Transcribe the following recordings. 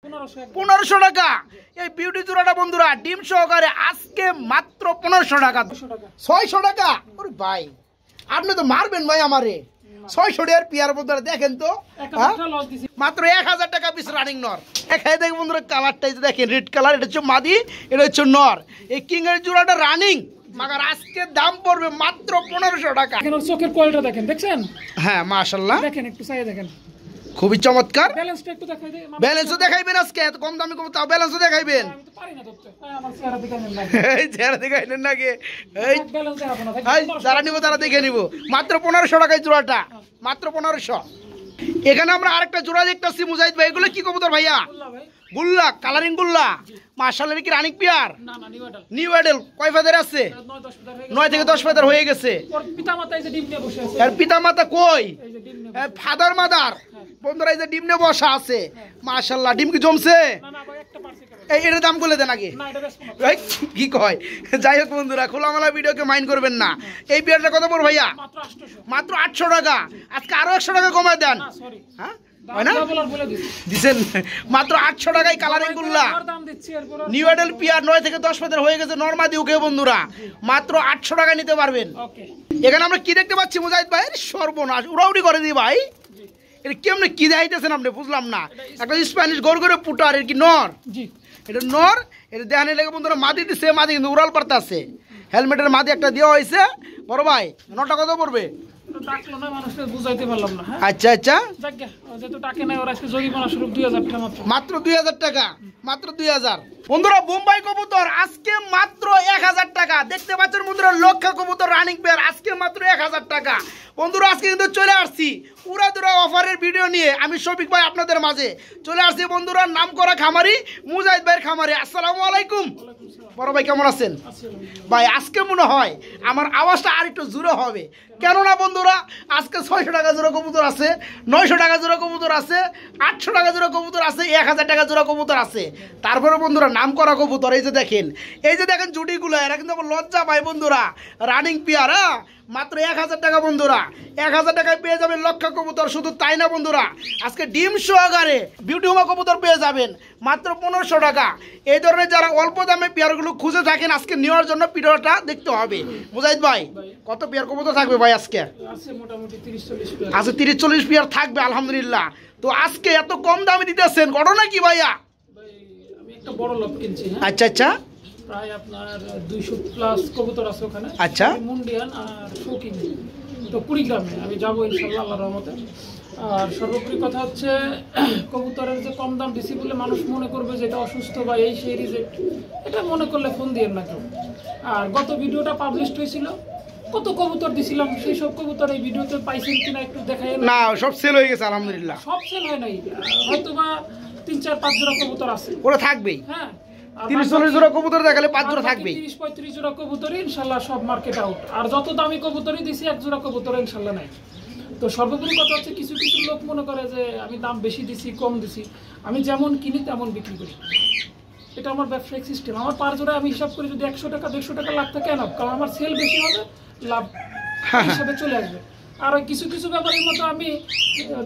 1500 টাকা এই বিউটি জোড়াটা বন্ধুরা ডিম সহকারে আজকে মাত্র 1500 টাকা 600 টাকা ওরে ভাই আপনি তো মারবেন ভাই আমারে 600 টাকার পিয়ার বন্ধুরা দেখেন তো মাত্র 1000 টাকা পিস রানিং নর দেখাই দেখেন বন্ধুরা কালারটা দেখেন রেড কালার এটা হচ্ছে মাদি এটা হচ্ছে নর এই কিং এর জোড়াটা রানিং মাগার আজকে দাম পড়বে মাত্র 1500 টাকা এখন চোখের কোয়ালিটি দেখেন দেখছেন হ্যাঁ মাশাআল্লাহ দেখেন একটু চাই দেখেন খুবই চমৎকার ব্যালেন্সটা একটু দেখাই দেই ব্যালেন্সও দেখাইবেন আজকে এত কম দামে কম তাও ব্যালেন্সও দেখাইবেন আমি তো পারি না ধরতে আমার চেহারা দেখে নেন না এই চেহারা দেখাইলেন নাকি এই ব্যালেন্স দেখাবো না এই যারা নিব তারা দেখে নিব মাত্র 1500 টাকায় জোড়াটা মাত্র 1500 এখানে আমরা আরেকটা জোড়া দেখতেছি মুজাহিদ ভাই এগুলো কি কবুতর ভাইয়া গুল্লা কালারিং গুল্লা মাশাআল্লাহ কি রানিং পিয়ার না না নিউ অ্যাডেল কয় ফেদার আছে 9 থেকে 10 ফেদার হয়ে গেছে ওর পিতামাতা এই যে ডিম নিয়ে বসে আছে এর পিতামাতা কই এই যে ডিম নিয়ে ফাদার মাদার বন্ধুরা এই যে ডিম নিয়ে বসা আছে মাশাআল্লাহ ডিম কি জমছে না না ভাই একটা পারছে এই এর দাম বলে দেন আগে না এটা বেশ কম এই কি কয় যাই হোক বন্ধুরা খোলামেলা ভিডিওকে মাইন্ড করবেন না এই পিয়ারটা কত পড়বে ভাইয়া মাত্র 800 টাকা আজকে আরো 100 টাকা কমায় দেন না সরি হ্যাঁ হয় না বলে দিছেন মাত্র 800 টাকায় কালারিং গুল্লা দাম দিচ্ছি এরপর নিউ অ্যাডেল পিয়ার 9 থেকে 10 ফেদার হয়ে গেছে নরমাদি ওকে বন্ধুরা মাত্র 800 টাকা নিতে পারবেন ওকে এখানে আমরা কি দেখতে পাচ্ছি মুজাহিদ ভাই সর্বনাশ উড়াউড়ি করে দিই ভাই এটা কেমনে কি দেখাইতেছেন আপনি বুঝলাম না একটা স্প্যানিশ গোর করে পুটার এর কি নর জি এটা নর এটা দেখানে লেগে বন্ধুরা মাদি দিছে মাদি কিন্তু উড়াল পারতে আছে হেলমেটের মাদি একটা দেওয়া হয়েছে বড় ভাই নটা কত পড়বে ডাকলো না মানুষকে বুঝাইতে পারলাম না হ্যাঁ আচ্ছা আচ্ছা যাক যেহেতু টাকা নাই ওরা আজকে জরিমানা স্বরূপ 2000 টাকা মাত্র 2000 টাকা মাত্র 2000 বন্ধুরা বোম্বাই কবুতর আজকে মাত্র 1000 টাকা দেখতে পাচ্ছেন বন্ধুরা লক্ষা কবুতর রানিং পেয়ার আজকে মাত্র 1000 টাকা বন্ধুরা আজকে কিন্তু চলে আসছি পুরা অফারের ভিডিও নিয়ে আমি শফিক ভাই আপনাদের মাঝে চলে আসছি বন্ধুরা নাম করা খামারি মুজাহিদ ভাইয়ের খামারে আসসালামু আলাইকুম বড় ভাই কেমন আছেন ভাই আজকে মনে হয় আমার আওয়াজটা আর একটু জোরে হবে কেননা বন্ধুরা আজকে 600 টাকা জোড়া কবুতর আছে 900 টাকা জোড়া কবুতর আছে 800 টাকা জোড়া কবুতর আছে 1000 টাকা জোড়া কবুতর আছে তারপরে বন্ধুরা নাম করা কবুতর এই যে দেখেন জুটিগুলো এরা কিন্তু লজ্জা পায় বন্ধুরা রানিং পিয়ার মাত্র 1000 টাকা বন্ধুরা 1000 টাকায় পেয়ে যাবেন লক্ষা কবুতর শুধু তাই না বন্ধুরা আজকে ডিম সহকারে বিউটি হোমা কবুতর পেয়ে যাবেন মাত্র 1500 টাকা এই ধরনের যারা অল্প দামে পেয়ারগুলো খুঁজে থাকেন আজকে নেওয়ার জন্য ভিডিওটা দেখতে হবে মুজাহিদ ভাই কত পেয়ার কবুতর থাকবে ভাই আজকে আছে মোটামুটি 30-40 পেয়ার আছে 30-40 পেয়ার থাকবে আলহামদুলিল্লাহ তো আজকে এত কম দামে দিতেছেন ঘটনা কি ভাইয়া ভাই আমি একটা বড় লট কিনছি আচ্ছা আচ্ছা প্রায় আপনার 200 প্লাস কবুতর আছে ওখানে আচ্ছা মুন্ডিয়ান আর শৌকিং তো কুড়িগ্রামে আমি যাবো ইনশাআল্লাহ আল্লাহর রহমতে আর সর্বোপরি কথা হচ্ছে কবুতরের যে কম দাম দিছি বলে মানুষ মনে করবে যে এটা অসুস্থ বা এই সেই রিজেক্ট এটা মনে করলে ফোন দিয়েন না কেউ আর গত ভিডিওটা পাবলিশড হয়েছিল কত কবুতর দিছিলাম সেই সব কবুতর এই ভিডিওতে পাইছেন কিনা একটু দেখাই না সব সেল হয়ে গেছে আলহামদুলিল্লাহ সব সেল হয় নাই হয়তো বা 3-4-5 জোড়া কবুতর আছে ওরা থাকবেই হ্যাঁ 30-40 জোড়া কবুতর দেখালে 5 জোড়া থাকবেই 30-35 জোড়া কবুতর ইনশাআল্লাহ সব মার্কেট আউট আর যত দামি কবুতরই দিছি এক জোড়া কবুতর ইনশাআল্লাহ নাই তো সর্বোপরি কথা হচ্ছে কিছু লোক মনে করে যে আমি দাম বেশি দিছি কম দিছি আমি যেমন কিনি তেমন বিক্রি করি এটা আমার ব্যবসায়িক সিস্টেম আমার পার জোড়া আমি হিসাব করি যদি 100 টাকা 150 টাকা লাভ থাকে না কারণ আমার সেল বেশি হবে লাভ হিসাবে চলে আসবে আর ওই কিছু ব্যাপারের মতো আমি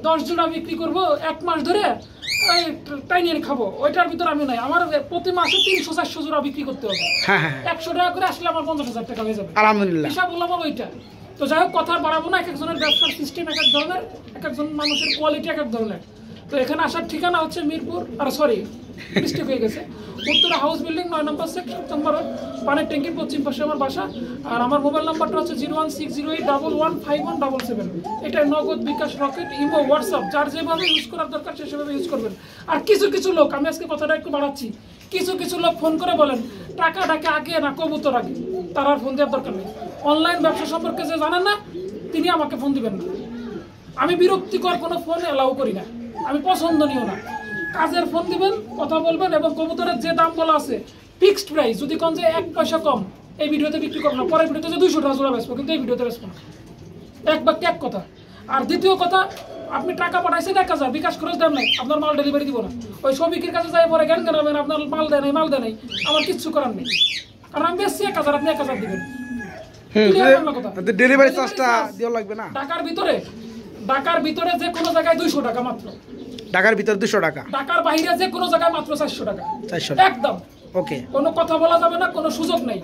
10 জোড়া বিক্রি করব 1 মাস ধরে টাইনিয়ে খাবো ওইটার ভিতর আমি নাই আমার প্রতি মাসে 300-400 জোড়া বিক্রি করতে হবে 100 টাকা করে আসলে আমার 50,000 টাকা হয়ে যাবে আলহামদুলিল্লাহ হিসাব বললাম ওইটা তো যাই হোক কথা বাড়াবো না এক একজনের ব্যবসার সিস্টেম এক এক ধরনের এক একজন মানুষের কোয়ালিটি এক এক ধরনের তো এখানে আসার ঠিকানা হচ্ছে মিরপুর আর সরি মিস্টেক হয়ে গেছে উত্তরা হাউস বিল্ডিং 9 নম্বর সেক্টর নম্বর পানির ট্যাঙ্কির পশ্চিম পাশে আমার বাসা আর আমার মোবাইল নাম্বারটা হচ্ছে 01608115177 এটা নগদ বিকাশ রকেট ইমো হোয়াটসঅ্যাপ যার যেভাবে ইউজ করার দরকার সেভাবে ইউজ করবেন আর কিছু লোক আমি আজকে কথাটা একটু বাড়াচ্ছি কিছু লোক ফোন করে বলেন টাকা আগে না কবুতর আগে তার আর ফোন দেওয়ার দরকার নেই অনলাইন ব্যবসা সম্পর্কে যে জানেন না তিনি আমাকে ফোন দিবেন না আমি বিরক্তিকর কোনো ফোন এলাও করি না আমি পছন্দনীয় না কাজের ফোন দিবেন কথা বলবেন এবং কবুতরের যে দাম বলা আছে ফিক্সড প্রাইস যদি কোন যে 1 পয়সা কম এই ভিডিওতে বিক্রি করব না পরের ভিডিওতে যে 200 টাকা জোড়া বেচবো কিন্তু এই ভিডিওতে বেচবো না এক বাক্যে এক কথা আর দ্বিতীয় কথা আপনি টাকা পাঠাইছেন 1000 বিকাশ খরচ দেন নাই আপনার মাল ডেলিভারি দিব না ওই সবিকের কাছে যাই পরে জ্ঞান জানাবেন আপনার মাল দেয় নাই আমার কিচ্ছু করার নেই কারণ আমি বেশি 1000 আপনি 1000 দিবেন ডেলিভারি চার্জটা দেওয়া লাগবে না ঢাকার ভিতরে যে কোনো জায়গায় 200 টাকা মাত্র ঢাকার ভিতর 200 টাকা, ঢাকার বাইরে যে কোনো জায়গায় মাত্র 400 টাকা 400 টাকা একদম। ওকে, কোনো কথা বলা যাবে না, কোনো সুযোগ নেই।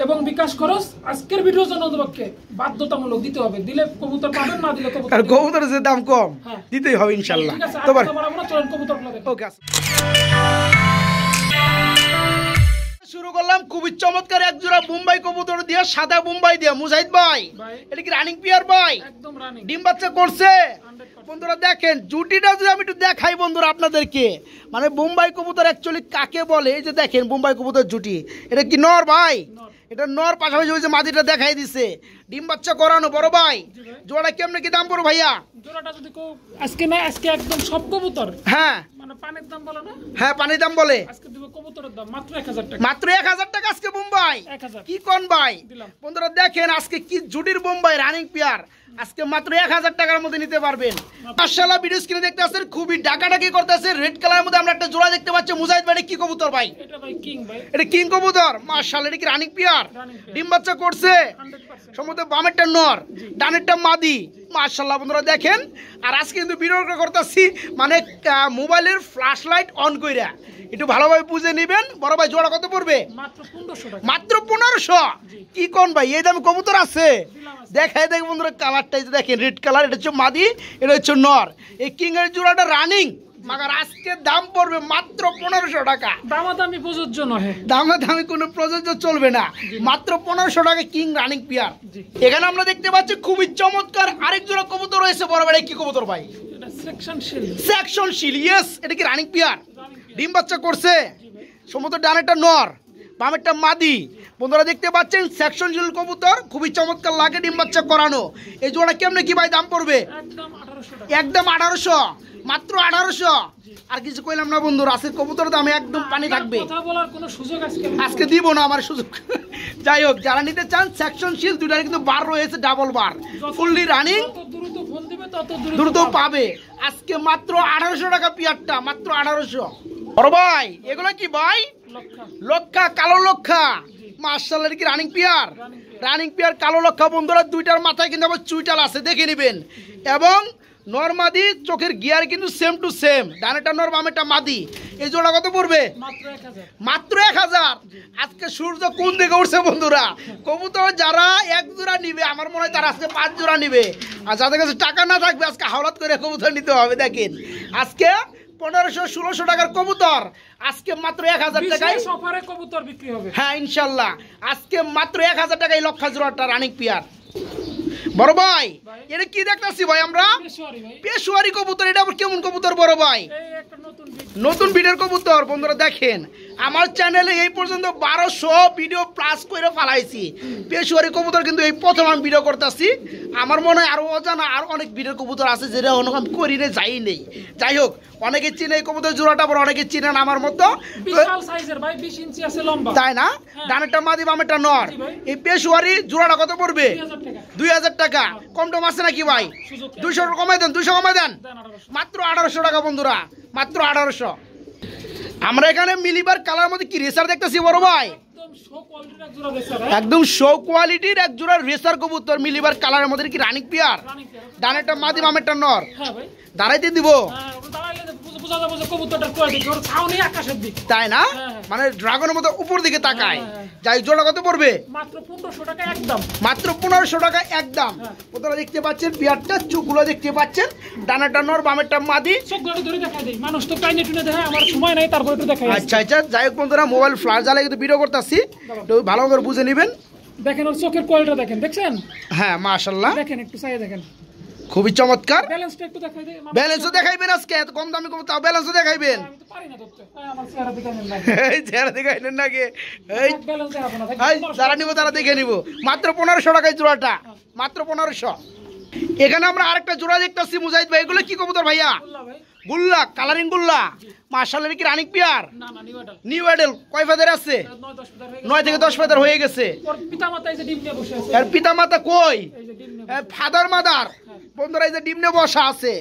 এবং বিকাশ খরচ আজকের ভিডিও জনপক্ষে বাধ্যতামূলক দিতে হবে, দিলে কবুতর পাবেন, না দিলে কবুতর আর কবুতরের যে দাম কম দিতেই হবে ইনশাআল্লাহ। ঠিক আছে, তো আর কথা বলবো না, চলেন কবুতরগুলো দেখেন। ওকে, শুরু করলাম খুবই চমৎকার এক জোড়া বোম্বাই কবুতর দিয়ে, সাদা বোম্বাই দিয়ে। মুজাহিদ ভাই এটা কি রানিং পেয়ার ভাই? একদম রানিং, ডিম বাচ্চা করছে বন্ধুরা। দেখেন জুটিটা যদি আমি একটু দেখাই বন্ধুরা আপনাদেরকে, মানে বোম্বাই কবুতর অ্যাকচুয়ালি কাকে বলে, এই যে দেখেন বোম্বাই কবুতর জুটি, এটা কি নর ভাই? এটা নর, পাশাপাশি ওই যে মাদিটা দেখাই দিছে, ডিম বাচ্চা করানো। বড় ভাই জোড়াটা কেমনে কি দাম পড়ো ভাইয়া? জোড়াটা যদি আজকে না, আজকে একদম সব কবুতর, হ্যাঁ মানে পানির দাম বলে না, হ্যাঁ পানির দাম বলে, আজকে দিব কবুতরের দাম মাত্র 1000 টাকা। মাত্র 1000 টাকা আজকে বোম্বাই। 1000 কি কোন ভাই? দিলাম। বন্ধুরা দেখেন আজকে কি জুটির বোম্বাই রানিং পেয়ার, আজকে মাত্র 1000 টাকার মধ্যে নিতে পারবেন। মাশাআল্লাহ ভিডিও স্ক্রিনে দেখতে আছেন খুবই ডাকাডাকি করতেছে, রেড কালারের মধ্যে আমরা একটা জোড়া দেখতে পাচ্ছি। মুজাহিদ ভাই কি কবুতর ভাই? এটা ভাই কিং ভাই, এটা কিং কবুতর। মাশাআল্লাহ এটা কি রানিং পেয়ার? ডিম বাচ্চা করছে, 100%। সম্ভবত বামেরটা নর, ডানেরটা মাদি। মাশাআল্লাহ বন্ধুরা দেখেন। আর আজকে কিন্তু ভিডিও করতেছি মানে মোবাইলের ফ্ল্যাশ লাইট অন কইরা, একটু ভালোভাবে বুঝে নেবেন। বড় ভাই জোড়া কত পড়বে? মাত্র 1500 টাকা। মাত্র 1500। কি কোন ভাই এই দামে কবুতর আছে? দেখাই দেখ বন্ধুরা, কালারটা এই যে দেখেন রেড কালার, এটা হচ্ছে মাদি, এটা হচ্ছে নর। এই কিং এর জোড়াটা রানিং, মাগার আজকে দাম পড়বে মাত্র 1500 টাকা। দামাদামি প্রযোজ্য নহে, দামি কোনো প্রযোজ্য চলবে না, মাত্র 1500 টাকা কিং রানিং পেয়ার। এখানে আমরা দেখতে পাচ্ছি খুবই চমৎকার আরেক জোড়া কবুতর রয়েছে। বড় ভাই কি কবুতর ভাই? এটা সেকশন শিল। সেকশন শিল, ইয়েস। এটা কি রানিং পেয়ার? ডিম বাচ্চা করছে, সম্ভবত ডানেরটা নর, বামেরটা মাদি। বন্ধুরা দেখতে পাচ্ছেন সেকশন শিল কবুতর, খুবই চমৎকার লাগে, ডিম বাচ্চা করানো। এই জোড়া কেমনে কি ভাই দাম পড়বে? একদম 1800 টাকা। একদম 1800, মাত্র 1800। আর কিছু কইলাম না বন্ধুরা, আজকে কবুতর দামে একদম পানি থাকবে, কথা বলার কোনো সুযোগ আজকে দিব না আমার সুযোগ। যাই হোক, যারা নিতে চান সেকশন শিল দুটার কিন্তু বার রয়েছে, ডাবল বার, ফুললি রানিং, যত দ্রুত ফোন দিবে তত দ্রুত পাবে। আজকে মাত্র 1800 টাকা পিয়ারটা, মাত্র 1800। বড় ভাই এগুলো কি ভাই? লক্ষা, কালো লক্ষা। মাশাআল্লাহ কি রানিং পিয়ার? রানিং পিয়ার কালো লক্ষা। বন্ধুরা দুইটার মাথায় কিন্তু আবার চুইটাল আছে, দেখে নেবেন। এবং নরমাদি চোখের গিয়ার কিন্তু সেম টু সেম, ডানেটা নর বামেটা মাদি। এই জোড়া কত পড়বে? মাত্র 1000। আজকে সূর্য কোন দিকে উঠছে বন্ধুরা? কবুতর যারা এক জোড়া নিবে আমার মনে হয় তারা আজকে 5 জোড়া নিবে, আর যাদের কাছে টাকা না থাকবে আজকে হাওলাত করে কবুতর নিতে হবে। দেখেন আজকে 1500-1600 টাকার কবুতর আজকে মাত্র 1000 টাকায় সফরে কবুতর বিক্রি হবে। হ্যাঁ ইনশাআল্লাহ, আজকে মাত্র 1000 টাকায় লক্ষা জোড়াটা রানিং পিয়ার। বড় ভাই এটা কি দেখতেছি ভাই আমরা? পেশোয়ারি কবুতর। এটা আবার কেমন কবুতর বড় ভাই? নতুন ভিডিওর কবুতর। বন্ধুরা দেখেন আমার চ্যানেলে এই পর্যন্ত 1200 ভিডিও প্লাস করে ফেলাইছি। পেশোয়ারি কবুতর কিন্তু এই প্রথম আমি ভিডিও করতেছি। আমার মনে হয় আরো অজানা আর অনেক ভিডিওর কবুতর আছে যেটা আমি করি না, যাই নেই। যাই হোক, অনেকে চিনে এই কবুতর জোড়াটা, আবার অনেকে চিনেন আমার মতো। বিশাল সাইজের ভাই, 20 ইঞ্চি আছে লম্বা, তাই না? ডানেরটা মাদি বামেরটা নর। এই পেশোয়ারি জোড়াটা কত পড়বে? 2000 টাকা। কম টম আছে নাকি ভাই? 200 কমাই দেন, 200 কমাই দেন, মাত্র 1800 টাকা বন্ধুরা, মাত্র 1800। আমরা এখানে মিলিবার কালার মধ্যে কি রেসার দেখতেছি বড় ভাই? একদম শো কোয়ালিটির এক জোড়া রেসার কবুতর, মিলিবার কালারের মধ্যে কি রানিং পিয়ার? ডানেরটা মাদি বামেরটা নর। দাঁড়াইতে দিব তাই না? মানে ড্রাগনের মতো উপর দিকে তাকায়। যাই জোড়া কত পড়বে? মাত্র 1500 টাকা একদম, মাত্র 1500 টাকা একদম। আপনারা দেখতে পাচ্ছেন বিয়ারটা, চোখগুলো দেখতে পাচ্ছেন, ডানাটা নর বামেরটা মাদি। চোখগুলো ধরে দেখাই দেই, মানুষ তো কাইনে টুনে দেখায়, আমার সময় নাই তারপর একটু দেখাই। আচ্ছা আচ্ছা, যাই হোক বন্ধুরা মোবাইল ফ্ল্যাশ জ্বালিয়ে কিন্তু ভিডিও করতেছি, একটু ভালো করে বুঝে নেবেন। দেখেন ওর চোখের কোয়ালিটি দেখেন, দেখছেন? হ্যাঁ মাশাআল্লাহ, দেখেন একটু চাই দেখেন, খুবই চমৎকার। ব্যালেন্সটা একটু দেখাই দেই। ব্যালেন্সও দেখাইবেন আজকে, এত কম দামি কবুতর তাও ব্যালেন্সও দেখাইবেন। আমি তো পারি না ধরতে, আমার চেহারা দেখাইলেন না, এই চেহারা দেখাইলেন নাকি? এই ব্যালেন্স দেখাবো না, এই যারা নিব তারা দেখে নিব। মাত্র 1500 টাকায় জোড়াটা, মাত্র 1500। এখানে আমরা আরেকটা জোড়া দেখতেছি মুজাহিদ ভাই, এগুলো কি কবুতর ভাইয়া? গুল্লা, কালারিং গুল্লা। মাশাআল্লাহ কি রানিং পিয়ার? না না, নিউ অ্যাডাল্ট। নিউ অ্যাডাল্ট কয় ফেদার আছে? 9 থেকে 10 ফেদার হয়ে গেছে। ওর পিতামাতা এই যে ডিম নিয়ে বসে আছে। এর পিতামাতা কই? এই যে ডিম নিয়ে, ফাদার মাদার। বন্ধুরা এই যে ডিম নিয়ে বসা আছে।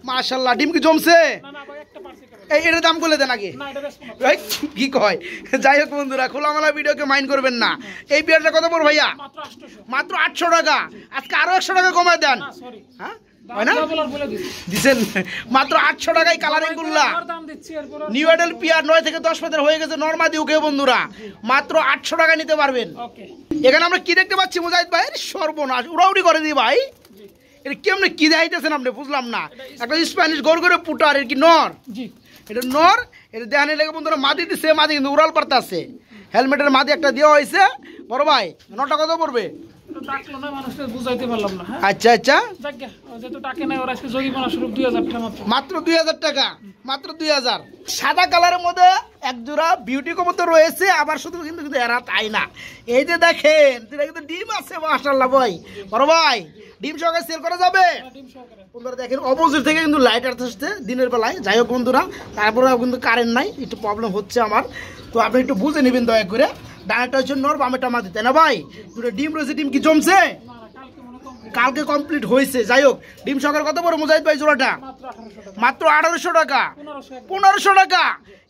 মাশাআল্লাহ ডিম কি জমছে? না না ভাই, একটা পারছে কেবল। এই এর দাম বলে দেন আগে। না এটা বেশ কম। এই কি কয়? যাই হোক বন্ধুরা, খোলামেলা ভিডিওকে মাইন্ড করবেন না। এই বিয়ারটা কত পড়বে ভাইয়া? মাত্র 800। মাত্র 800 টাকা। আজকে আরো 100 টাকা কমায় দেন। না সরি, হ্যাঁ হয় না দিছেন মাত্র 800 টাকায় কালারিং গুল্লা নিউ অ্যাডেল পিয়ার 9 থেকে 10 পাতার হয়ে গেছে নরমাদি ওকে বন্ধুরা মাত্র 800 টাকা নিতে পারবেন। এখানে আমরা কি দেখতে পাচ্ছি মুজাহিদ ভাই সর্বনাশ উড়াউড়ি করে দিই ভাই এটা কেমনে কি দেখাইতেছেন আপনি বুঝলাম না একটা স্প্যানিশ গোল করে পুটার এর কি নর এটা নর এটা দেখানে লেগে বন্ধুরা মাদি দিছে মাদি কিন্তু উড়াল পারতে আছে হেলমেটের মাদি একটা দেওয়া হয়েছে বড় ভাই নটা কত পড়বে আচ্ছা আচ্ছা মাত্র 2000 টাকা মাত্র 2000 সাদা কালারের মধ্যে এক জোড়া বিউটি কবুতর রয়েছে আবার শুধু কিন্তু কিন্তু এরা তাই না এই যে দেখেন এটা কিন্তু ডিম আছে মাশাআল্লাহ ভাই বড় ভাই ডিম সহকারে সেল করা যাবে বন্ধুরা দেখেন অপোজিট থেকে কিন্তু লাইট আসছে দিনের বেলায় যাই হোক বন্ধুরা তারপরে কিন্তু কারেন্ট নাই একটু প্রবলেম হচ্ছে আমার তো আপনি একটু বুঝে নেবেন দয়া করে ডানাটা হচ্ছে নর বামেটা মাদি তাই না ভাই দুটো ডিম রয়েছে ডিম কি জমছে কালকে কমপ্লিট হয়েছে যাই হোক ডিম সহকারে কত বড় মুজাহিদ ভাই জোড়াটা মাত্র 1800 টাকা 1500 টাকা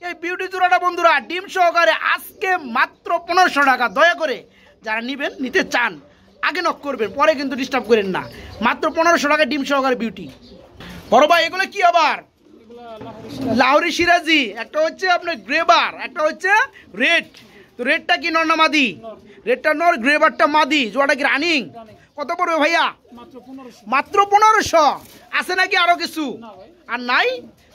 এই বিউটি জোড়াটা বন্ধুরা ডিম সহকারে আজকে মাত্র 1500 টাকা দয়া করে যারা নেবেন নিতে চান আগে নক করবেন পরে কিন্তু ডিস্টার্ব করেন না মাত্র 1500 টাকা ডিম সহকারে বিউটি বড় ভাই এগুলো কি আবার লাহোরি সিরাজি একটা হচ্ছে আপনার গ্রেবার একটা হচ্ছে রেড তো রেডটা কি নর না মাদি রেডটা নর গ্রেবারটা মাদি জোড়াটা কি রানিং কত পড়বে ভাইয়া মাত্র 1500 আছে নাকি আরো কিছু আর নাই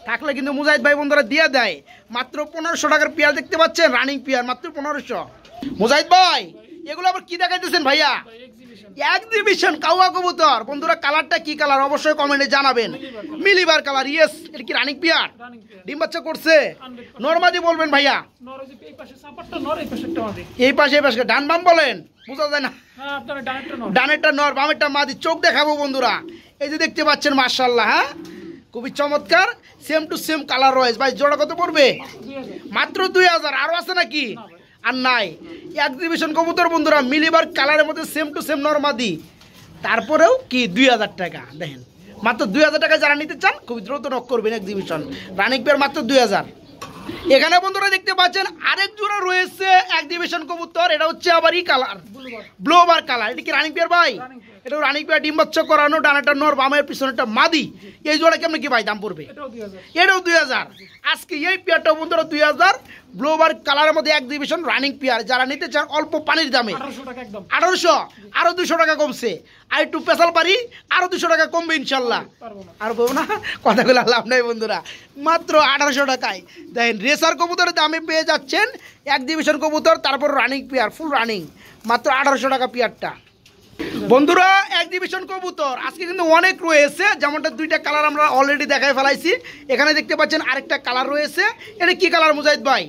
থাকলে কিন্তু মুজাহিদ ভাই বন্ধুরা দিয়ে দেয় মাত্র 1500 টাকার পেয়ার দেখতে পাচ্ছেন রানিং পেয়ার মাত্র 1500 মুজাহিদ ভাই এগুলো আবার কি দেখাইতেছেন ভাইয়া এক্সিবিশন কাওয়া কবুতর বন্ধুরা কালারটা কি কালার অবশ্যই কমেন্টে জানাবেন মিলিবার কালার ইয়েস এটা কি রানিং পেয়ার ডিম বাচ্চা করছে নরমাদি বলবেন ভাইয়া এই পাশে ডান বাম বলেন বুঝা যায় না ডানেরটা নর বামেরটা মাদি চোখ দেখাবো বন্ধুরা এই যে দেখতে পাচ্ছেন মাশাআল্লাহ হ্যাঁ খুবই চমৎকার সেম টু সেম কালার রয়েছে ভাই জোড়া কত পড়বে মাত্র 2000 আরো আছে নাকি আর নাই এক্সিবিশন কবুতর বন্ধুরা মিলিবার কালারের মধ্যে সেম টু সেম নরমাদি তারপরেও কি 2000 টাকা দেখেন মাত্র 2000 টাকা যারা নিতে চান খুব দ্রুত নক করবেন এক্সিবিশন রানিং পেয়ার মাত্র 2000 এখানে বন্ধুরা দেখতে পাচ্ছেন আরেক জোড়া রয়েছে এক্সিবিশন কবুতর এটা হচ্ছে আবার ই কালার ব্লোবার কালার এটা কি রানিং পেয়ার ভাই এটা রানিং পেয়ার ডিম বাচ্চা করানো ডানাটা নর বামের পিছনেটা মাদি এই জোড়া কেমন কি ভাই দাম পড়বে এটাও 2000 আজকে এই পেয়ারটা বন্ধুরা 2000 ব্লোবার কালারের মধ্যে এক্সিবিশন রানিং পেয়ার যারা নিতে চান অল্প পানির দামে 1800 আরো 200 টাকা কমছে আর একটু স্পেশাল পারি আরো 200 টাকা কমবে ইনশাল্লাহ আর বলবো না কথাগুলো লাভ নাই বন্ধুরা মাত্র 1800 টাকায় দেখেন রেসার কবুতরের দামে পেয়ে যাচ্ছেন এক্সিবিশন কবুতর তারপর রানিং পেয়ার ফুল রানিং মাত্র 1800 টাকা পেয়ারটা বন্ধুরা এক্সিবিশন কবুতর আজকে কিন্তু অনেক রয়েছে যেমনটা দুইটা কালার আমরা অলরেডি দেখাই ফেলাইছি এখানে দেখতে পাচ্ছেন আরেকটা কালার রয়েছে এটা কি কালার মুজাহিদ ভাই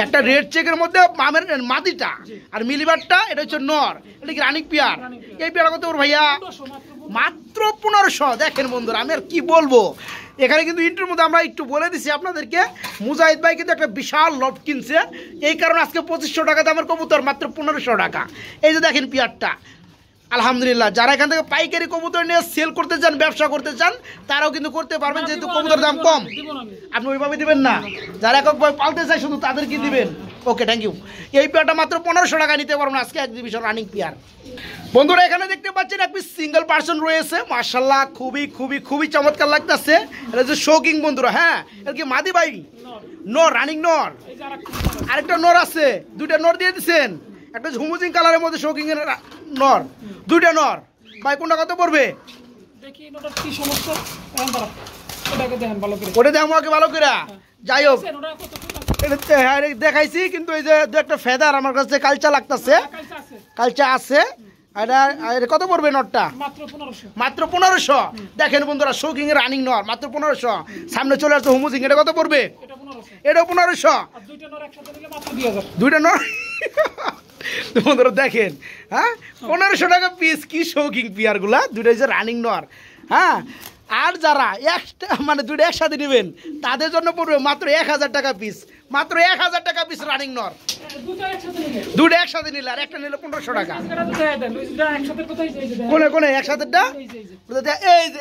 একটা রেড চেকের মধ্যে মামের মাদিটা আর মিলিবারটা এটা হচ্ছে নর এটা কি রানিং পেয়ার এই পেয়ার কত ভাইয়া মাত্র 1500 দেখেন বন্ধুরা আমি আর কি বলবো এখানে কিন্তু ইন্টার মধ্যে আমরা একটু বলে দিছি আপনাদেরকে মুজাহিদ ভাই কিন্তু একটা বিশাল লট কিনছে এই কারণে আজকে 2500 টাকা দামের কবুতর মাত্র 1500 টাকা এই যে দেখেন পেয়ারটা আলহামদুলিল্লাহ যারা এখান থেকে পাইকারি কবুতর নিয়ে সেল করতে চান ব্যবসা করতে চান তারাও কিন্তু করতে পারবেন যেহেতু কবুতর দাম কম আপনি ওইভাবে দিবেন না যারা এককভাবে পালতে চায় শুধু তাদের কি দিবেন ওকে থ্যাংক ইউ এই পেয়ারটা মাত্র 1500 টাকা নিতে পারবেন আজকে এক্সিবিশন রানিং পেয়ার বন্ধুরা এখানে দেখতে পাচ্ছেন এক পিস সিঙ্গেল পার্সন রয়েছে মাশাআল্লাহ খুবই খুবই খুবই চমৎকার লাগতেছে এটা হচ্ছে শোকিং বন্ধুরা হ্যাঁ এটা কি মাদি ভাই নর রানিং নর আরেকটা নর আছে দুইটা নর দিয়ে দিচ্ছেন একটা ঝুমুজিং কালারের মধ্যে শোকিং এর নর দুইটা নর ভাই কোনটা কত পড়বে দেখি নটার কি সমস্যা ওটাকে দেখেন ভালো করে ওটা দেখো আমাকে ভালো করে যাই হোক এটা দেখাইছি কিন্তু এই যে দু একটা ফেদার আমার কাছে কালচা লাগতেছে কালচা আছে এটা কত পড়বে নটটা মাত্র 1500 দেখেন বন্ধুরা শোকিং এর রানিং নর মাত্র 1500 সামনে চলে আসছে হুমুজিং এটা কত পড়বে এটাও 1500 দুইটা নর বন্ধুরা দেখেন হ্যাঁ 1500 টাকা পিস কি শৌকিং পিয়ার গুলা দুইটা যে রানিং নর হ্যাঁ আর যারা একটা মানে দুইটা একসাথে নেবেন তাদের জন্য পড়বে মাত্র 1000 টাকা পিস মাত্র 1000 টাকা পিস রানিং নর দুইটা একসাথে নিলে আর একটা নিলে 1500 টাকা কোনে কোনে একসাথেটা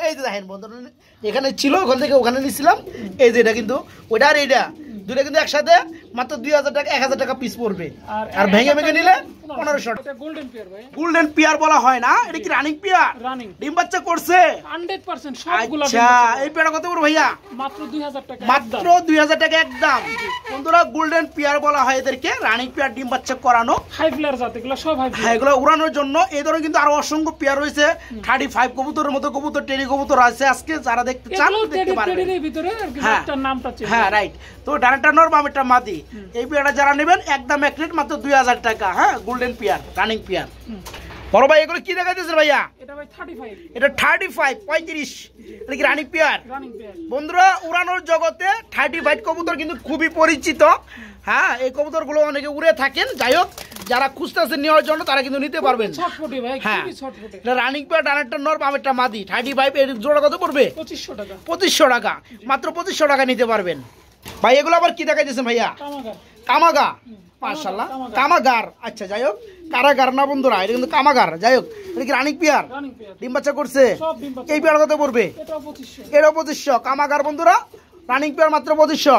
এই যে দেখেন বন্ধুরা এখানে ছিল ওখান থেকে ওখানে নিয়েছিলাম এই যে এটা কিন্তু ওইটা আর এইটা দুইটা কিন্তু একসাথে মাত্র 2000 টাকা, 1000 টাকা পিস পড়বে। আর ভেঙে ভেঙে নিলে 1500 টাকা। গোল্ডেন পেয়ার ভাই, গোল্ডেন পেয়ার বলা হয় না, এটা কি রানিং পেয়ার? রানিং ডিম বাচ্চা করছে 100% সবগুলা। আচ্ছা, এই পেয়ারটা কত পড়বে ভাইয়া? মাত্র 2000 টাকা, মাত্র 2000 টাকা একদম। বন্ধুরা গোল্ডেন পেয়ার বলা হয় এদেরকে, রানিং পেয়ার ডিম বাচ্চা করানো হাই ফ্লায়ার জাত, এগুলো সব হাই হ্যাঁ, ফ্লায়ার। এগুলো উড়ানোর জন্য। এই ধরনের কিন্তু আরো অসংখ্য পেয়ার রয়েছে, 35 কবুতরের মতো কবুতর, টেডি কবুতর আছে। আজকে যারা দেখতে চান এগুলো দেখতে পারবেন। টেডির ভিতরে আর কি হ্যাঁ। একটা নামটা চেঞ্জ। হ্যাঁ রাইট। তো ডানাটা নর বামেরটা মাদি, এই পেয়ারটা যারা নেবেন একদম এক রেট মাত্র 2000 টাকা। হ্যাঁ, গোল্ডেন পেয়ার, রানিং পেয়ার। বড় ভাই এগুলো কি দেখাইতেছেন ভাইয়া? এটা ভাই 35, এটা 35 এটা কি রানিং পেয়ার? Running pair. বন্ধুরা উড়ানোর জগতে 35 কবুতর কিন্তু খুবই পরিচিত। হ্যাঁ, এই কবুতরগুলো অনেকে উড়ে থাকেন। যাই হোক, যারা খুঁজতেছেন নেওয়ার জন্য তারা কিন্তু নিতে পারবেন। ছটফটে ভাই, হ্যাঁ, খুবই ছটফটে। এটা রানিং পেয়ার, ডানারটা নর বামেরটা মাদি, 35। এর জোড়া কত পড়বে? 2500 টাকা। 2500 টাকা, মাত্র 2500 টাকা নিতে পারবেন। ভাই এগুলো আবার কি দেখাইতেছেন ভাইয়া? কামাগার। কামাগা, মাশাআল্লাহ, কামাগার। আচ্ছা, যাই হোক, কারাগার না বন্ধুরা, এটা কিন্তু কামাগার। যাই হোক, এটা কি রানিং পেয়ার? Running pair. ডিম বাচ্চা করছে? সব ডিম বাচ্চা। এই পেয়ার কত পড়বে? এটা 2500। এটাও 2500। কামাগার বন্ধুরা, রানিং পেয়ার মাত্র 2500।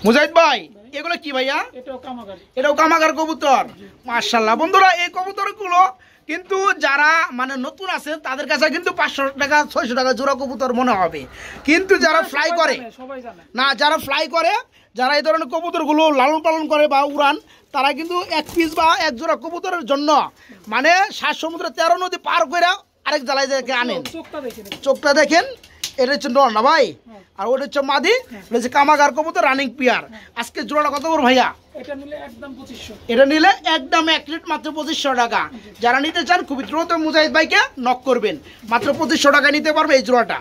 মুজাহিদ ভাই এগুলো কি ভাইয়া? এটাও কামাগার। এটাও কামাগার কবুতর। মাশাআল্লাহ বন্ধুরা, এই কবুতরগুলো কিন্তু যারা মানে নতুন আছে তাদের কাছে কিন্তু 500 টাকা 600 টাকা জোড়া কবুতর মনে হবে, কিন্তু যারা ফ্লাই করে সবাই জানে না, যারা ফ্লাই করে, যারা এই ধরনের কবুতরগুলো লালন পালন করে বা উড়ান, তারা কিন্তু এক পিস বা এক জোড়া কবুতরের জন্য মানে 7 সমুদ্র 13 নদী পার করে আরেক জ্বালায় দেখে আনেন। চোখটা দেখেন, চোখটা দেখেন, এটা হচ্ছে নর না ভাই, আর ওটা হচ্ছে মাদি, এটা হচ্ছে কামাগার কবুতর, রানিং পেয়ার। আজকে জোড়াটা কত করে ভাইয়া? এটা নিলে একদম 2500। এটা নিলে একদম এক রেট মাত্র 2500 টাকা। যারা নিতে চান খুবই দ্রুত মুজাহিদ ভাইকে নক করবেন, মাত্র 2500 টাকা নিতে পারবে এই জোড়াটা।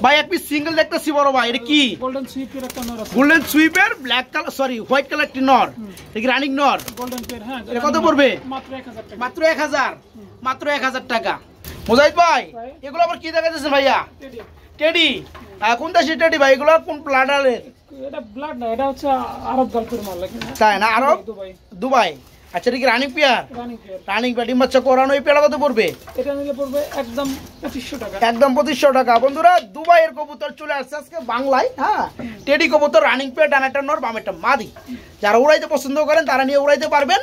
ভাই এক পিস সিঙ্গেল দেখতেছি বড় ভাই, এটা কি? গোল্ডেন সুইপের একটা নর আছে। গোল্ডেন সুইপের black colour, sorry white colour একটি নর, এটা কি রানিং নর? Golden pair. হ্যাঁ, এটা কত পড়বে? মাত্র 1000 টাকা। মাত্র 1000, মাত্র 1000 টাকা। মুজাহিদ ভাই এগুলো আবার কি দেখাইতেছেন ভাইয়া? টেডি। টেডি, কোন দেশি টেডি ভাই? এগুলো কোন প্লাডারের? এটা ব্লাড না, এটা হচ্ছে আরব গালফের মাল লাগে। তাই না? আরব, দুবাই। দুবাই। আচ্ছা, এটা কি running pair? Running pair. Running pair, ডিম বাচ্চা করানো। এই পেয়ারটা কত পড়বে? এটা নিলে পড়বে একদম 2500 টাকা। একদম 2500 টাকা। বন্ধুরা দুবাইয়ের কবুতর চলে আসছে আজকে বাংলায়। হ্যাঁ, টেডি কবুতর, রানিং পেয়ার, ডানাটা নর বামেরটা মাদি। যারা উড়াইতে পছন্দ করেন তারা নিয়ে উড়াইতে পারবেন।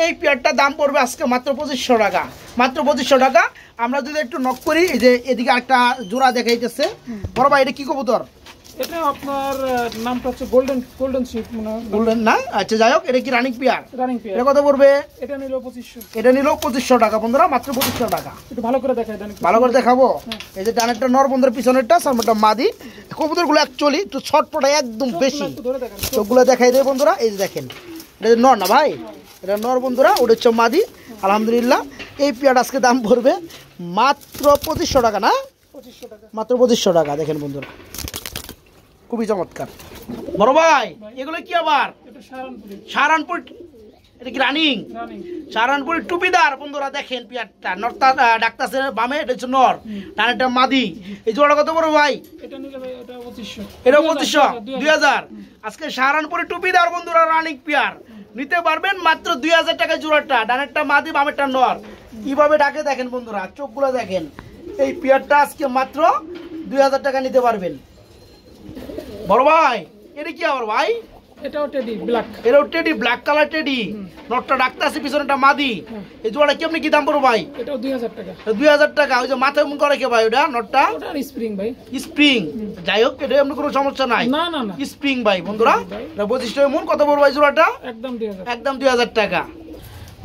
এই পেয়ারটার দাম পড়বে আজকে মাত্র 2500 টাকা, মাত্র 2500 টাকা। আমরা যদি একটু নক করি, এই যে এদিকে একটা জোড়া দেখাইতেছে বড় ভাই, এটা কি কবুতর? এটা আপনার নামটা হচ্ছে গোল্ডেন সুইপ মনে হয়। বললেন না? আচ্ছা, যাই হোক, এটা কি রানিং পেয়ার? Running pair. এটা কত পড়বে? এটা নিল 2500। এটা নিল 2500 টাকা বন্ধুরা, মাত্র 2500 টাকা। একটু ভালো করে দেখাই দেন। ভালো করে দেখাবো। এই যে ডানেরটা নর বন্ধুরা, পিছনেরটা সামনেরটা মাদি। কবুতরগুলো অ্যাকচুয়ালি একটু ছটপটায় একদম বেশি। একটু ধরে দেখেন। চোখগুলো দেখাই দেয় বন্ধুরা, এই যে দেখেন, এটা যে নর না ভাই, এটা নর বন্ধুরা, ওটা হচ্ছে মাদি। আলহামদুলিল্লাহ, এই পেয়ারটা আজকে দাম পড়বে মাত্র 2500 টাকা। না, 2500 টাকা। মাত্র 2500 টাকা। দেখেন বন্ধুরা, খুবই চমৎকার। বড় ভাই এগুলো কি আবার? এটা সারানপুরি। সাহারানপুর, এটা কি রানিং? রানিং। সাহারানপুরি টুপিদার। বন্ধুরা দেখেন পেয়ারটা, নরটা ডাক্তার বামে, এটা হচ্ছে নর, ডানেরটা মাদি। এই জোড়া কত বড় ভাই? এটা নিলে ভাই এটা 2500। এটা 2500, 2000। আজকে সাহারানপুরি টুপিদার বন্ধুরা, রানিং পেয়ার নিতে পারবেন মাত্র 2000 টাকা জোড়াটা। ডানেরটা মাদি, বামেরটা নর। কিভাবে ডাকে দেখেন বন্ধুরা, চোখগুলো দেখেন। এই পেয়ারটা আজকে মাত্র 2000 টাকা নিতে পারবেন। বড় ভাই এটা কি আবার ভাই? এটাও টেডি ব্ল্যাক। এটাও টেডি, ব্ল্যাক কালার টেডি। নটটা ডাক্তার আছে, পিছনেটা মাদি। এই জোড়াটা কেমনি কি দাম পড়ো ভাই? এটাও 2000 টাকা। 2000 টাকা। ওই যে মাথায় মুখ করে কে ভাই ওটা নটটা? ওটা স্প্রিং ভাই। স্প্রিং। যাই হোক, এটা এমনি কোনো সমস্যা নাই। না না না, স্প্রিং ভাই বন্ধুরা, এটা 2500 মন। কত বড় ভাই জোড়াটা? একদম 2000। একদম 2000 টাকা।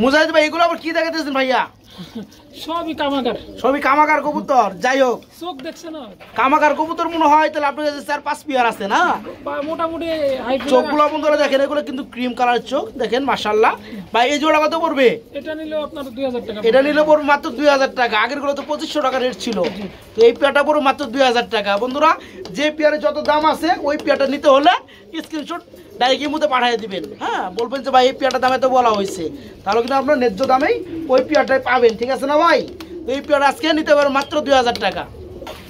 মুজাহিদ ভাই এগুলো আবার কি দেখাতেছেন ভাইয়া? সবই কামাগার। সবই কামাগার কবুতর। যাই হোক, চোখ দেখছে না, কামাগার কবুতর মনে হয় তাহলে আপনার কাছে 4-5 পেয়ার আছে না? মোটামুটি হাই। চোখগুলো বন্ধুরা দেখেন, এগুলো কিন্তু ক্রিম কালার চোখ। দেখেন মাশাআল্লাহ। ভাই এই জোড়া কত পড়বে? এটা নিলেও আপনার 2000 টাকা। এটা নিলে পড়বে মাত্র 2000 টাকা। আগের গুলো তো 2500 টাকা রেট ছিল, তো এই পেয়ারটা পড়বে মাত্র 2000 টাকা। বন্ধুরা যে পেয়ারের যত দাম আছে ওই পেয়ারটা নিতে হলে স্ক্রিনশট ডাইরেক্ট মধ্যে পাঠিয়ে দিবেন। হ্যাঁ, বলবেন যে ভাই এই পেয়ারটার দামে তো বলা হয়েছে, তাহলে কিন্তু আপনার ন্যায্য দামেই ওই পেয়ারটাই পাবেন। ঠিক আছে না ভাই? তো এই পেয়ার আজকে নিতে পারবেন মাত্র 2000 টাকা।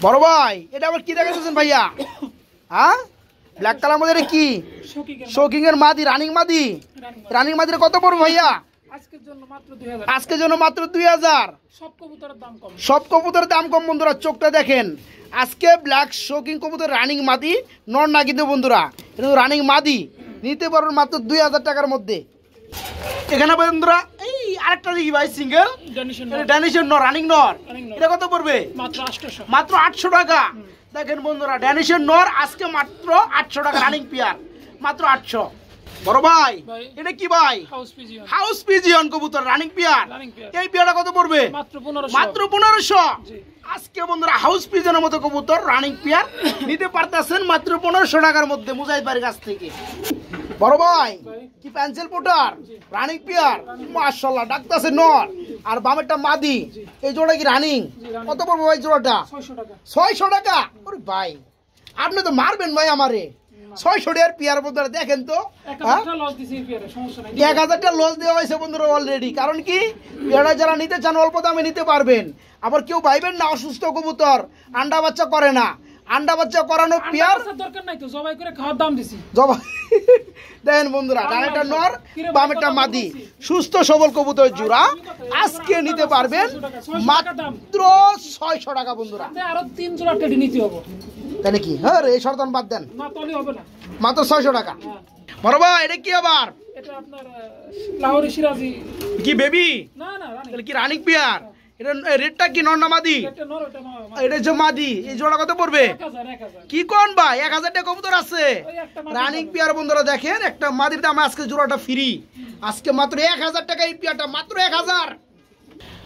বড় ভাই এটা আবার কি দেখাচ্ছেন ভাইয়া? হ্যাঁ, ব্ল্যাক কালার মধ্যে এটা কি? শোকিং এর মাদি, রানিং মাদি। রানিং মাদির কত পড়বে ভাইয়া? আজকের জন্য মাত্র 2000। আজকের জন্য মাত্র 2000। সব কবুতরের দাম কম। সব কবুতরের দাম কম বন্ধুরা, চোখটা দেখেন। আজকে ব্ল্যাক শোকিং কবুতর, রানিং মাদি, নর না কিন্তু বন্ধুরা, এটা রানিং মাদি। নিতে পারবেন মাত্র 2000 টাকার মধ্যে। এখানে বন্ধুরা এই আরেকটা দেখি ভাই সিঙ্গেল ড্যানিশের নর রানিং নর, এটা কত পড়বে? মাত্র 800 টাকা। দেখেন বন্ধুরা ড্যানিশের নর আজকে মাত্র 800 টাকা রানিং পেয়ার, মাত্র 800। বড় ভাই এটা কি ভাই? হাউস পিজিয়ন কবুতর রানিং পেয়ার। এই পেয়ারটা কত পড়বে? মাত্র 1500। আজকে বন্ধুরা হাউস পিজনের মতো কবুতর রানিং পেয়ার নিতে পারতেছেন মাত্র 1500 টাকার মধ্যে মুজাহিদ ভাইয়ের কাছ থেকে। বড় ভাই কি পেন্সিল পোটার রানিং পেয়ার, মাশাআল্লাহ ডাকতেছে নর আর বামেরটা মাদি। এই জোড়া কি রানিং? কত পড়বে ভাই জোড়াটা? 600 টাকা। ওরে ভাই আপনি তো মারবেন ভাই আমারে। 600 টাকার পেয়ার বন্ধুরা দেখেন তো, 1000টা লস দেওয়া হয়েছে বন্ধুরা অলরেডি। কারণ কি পেয়ারটা যারা নিতে চান অল্প দামে নিতে পারবেন। আবার কেউ ভাইবেন না অসুস্থ কবুতর আন্ডা বাচ্চা করে না, আন্ডা বাচ্চা করানো পেয়ার দরকার নাই তো, জবাই করে খাওয়ার দাম দিছি। জবাই দেখেন বন্ধুরা ডানেরটা নর বামেরটা মাদি, সুস্থ সবল কবুতর জোড়া আজকে নিতে পারবেন মাত্র 600 টাকা বন্ধুরা। আরো 3 জোড়া টেডি নিতে হবে তাই নাকি? হ্যাঁ রে শর্তন বাদ দেন, না তাহলে হবে না, মাত্র 600 টাকা। বড় ভাই এটা কি আবার? এটা আপনার লাহোরি সিরাজি কি বেবি? না না তাহলে কি রানিং পেয়ার? এটা রেটটা কি নর না মাদি? এটা নর, এটা মা। এটা যে মাদি। এই জোড়া কত পড়বে? 1000 কি কোন ভাই 1000 টাকা কবুতর আছে রানিং পেয়ার বন্ধুরা। দেখেন একটা মাদির দাম আজকে জোড়াটা ফ্রি, আজকে মাত্র 1000 টাকা এই পেয়ারটা, মাত্র 1000।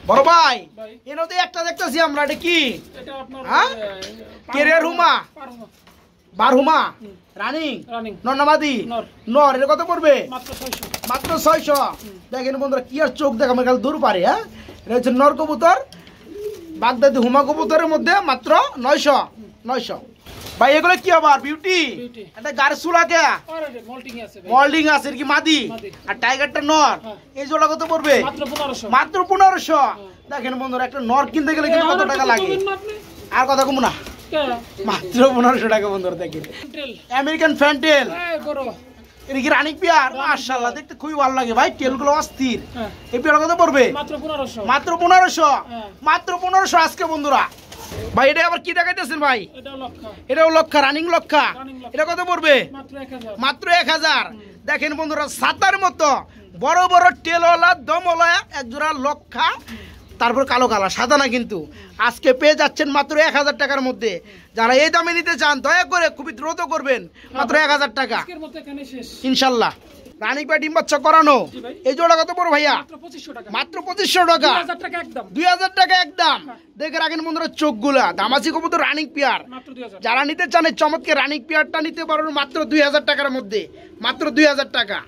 বড় ভাই এনতে একটা দেখতেছি আমরা, এটা কি? এটা আপনার হ্যাঁ কেরিয়ার হুমা বারহুমা রানিং নর না মাদি? নর। এটা কত পড়বে? মাত্র 600। দেখেন বন্ধুরা কি আর চোখ দেখা আমার দূর পারে। হ্যাঁ এটা হচ্ছে নর কবুতর, বাগদাদি হুমা কবুতরের মধ্যে মাত্র 900। ভাই এগুলো কি আবার? বিউটি। এটা গাড়ি চুলাকে মল্ডিং আছে কি মাদি? আর টাইগারটা নর। এই জোড়া কত পড়বে? মাত্র 1500। দেখেন বন্ধুরা একটা নর কিনতে গেলে কিন্তু কত টাকা লাগে। আর কথা কমু না, মাত্র 1500 টাকা বন্ধুরা। দেখেন আমেরিকান ফ্যান্টেল, এটা কি রানিং পেয়ার? মাশাআল্লাহ দেখতে খুবই ভালো লাগে ভাই, টেলগুলো অস্থির। এই পেয়ার কত পড়বে? মাত্র 1500। মাত্র 1500 আজকে বন্ধুরা। ভাই এটা আবার কি দেখাইতেছেন ভাই? এটাও লক্ষা, রানিং লক্ষা। এটা কত পড়বে? মাত্র 1000। দেখেন বন্ধুরা সাতার মতো বড় বড় টেলওয়ালা দমওয়ালা এক জোড়া লক্ষা, তারপর কালো কালা, সাদা না কিন্তু। আজকে পেয়ে যাচ্ছেন মাত্র 1000 টাকার মধ্যে। যারা এই দামে নিতে চান দয়া করে খুবই দ্রুত করবেন, মাত্র 1000 টাকা ইনশাল্লাহ। রানিং পা ডিম বাচ্চা করানো। এই জোড়া কত পড়ো ভাইয়া? মাত্র 2500 টাকা। 2000 টাকা একদম। দেখে রাখেন বন্ধুরা চোখগুলা, দামাসি কবুতর রানিং পেয়ার। যারা নিতে চান এই চমৎকার রানিং পেয়ারটা নিতে পারবেন মাত্র 2000 টাকার মধ্যে, মাত্র 2000 টাকা।